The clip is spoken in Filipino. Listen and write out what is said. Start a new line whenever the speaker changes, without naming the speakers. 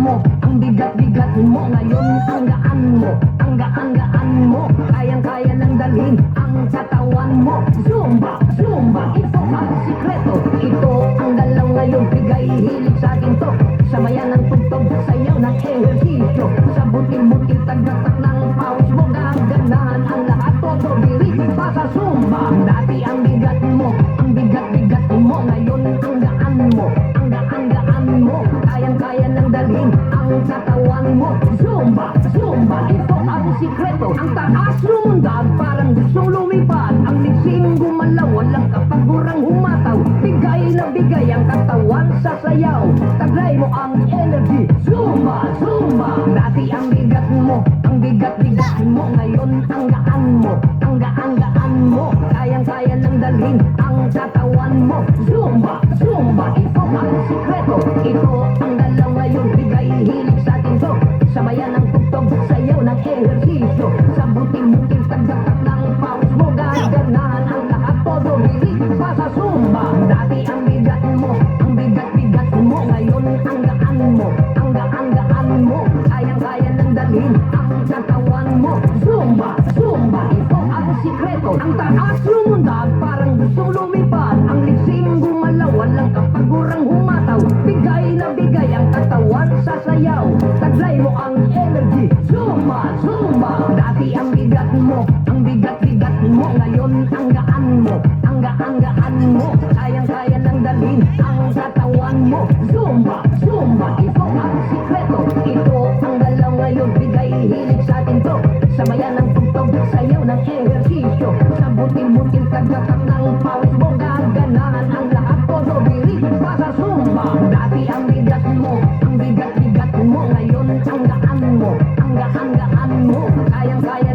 mo, ang bigat-bigat mo. Ngayon ang gaan mo, ang gaan-gaan mo. Kayang-kaya lang dalhin ang katawan mo. Zumba, Zumba, ito ang sikreto. Ito ang galaw ngayon, bigay hilig sa akin to. Samayan ng tugtog, sayaw ng ehersisyo. Sa butil-butil, tagdatak ng pawis mo. Gaganahan ang lahat, todo birit pa sa Zumba. Dati ang bigat mo, ang bigat-bigat mo. Ngayon ang gaan mo, ang gaan-gaan mo. Kayang-kaya lang dalhin ang katawan mo. Zumba, Zumba, ito ang sikreto. Ang taas lumundag, parang gustong lumipad. Ang liksing gumalaw, walang kapagurang humataw. Bigay na bigay ang katawan sa sayaw. Taglay mo ang energy. Zumba, Zumba. Dati ang bigat mo, ang bigat-bigat mo. Ngayon ang gaan mo, ang gaan-gaan mo. Kayang-kaya lang dalhin ang katawan mo. Zumba, Zumba, ito ang sikreto. Ito ang galaw ngayon, bigay hilig sa atin to. Samayan ng tugtog, sayaw ng ehersisyo. Sa butil-butil, tagdatak ng pawis mo. Gaganahan ang lahat, todo bilis pa sa Zumba. Dati ang bigat mo, ang bigat-bigat mo. Ngayon ang gaan mo, ang gaan-gaan mo. Kayang-kaya lang dalhin ang katawan mo. Zumba, Zumba, ito ang sikreto. Ang taas lumundag, parang gustong lumipad. Ang liksing gumalaw, walang kapagurang humataw. Bigay na bigay ang katawan sa sayaw. Taglay mo ang energy. Zumba, Zumba. Dati ang bigat mo, ang bigat-bigat mo. Ngayon ang gaan mo, ang gaan-gaan mo. Kayang-kaya lang dalhin ang katawan mo. Zumba, Zumba, ito ang sikreto. Ito ang galaw ngayon, bigay hilig sa atin to. Samayan ng tugtog, sayaw ng ehersisyo. Sa butil-butil, tagdatak ng pawis mo. Gaganahan ang lahat, todo bilis pa sa Zumba. Dati ang bigat mo, ang bigat-bigat mo. Ngayon ang gaan mo, ang gaan-gaan mo. Kayang-kaya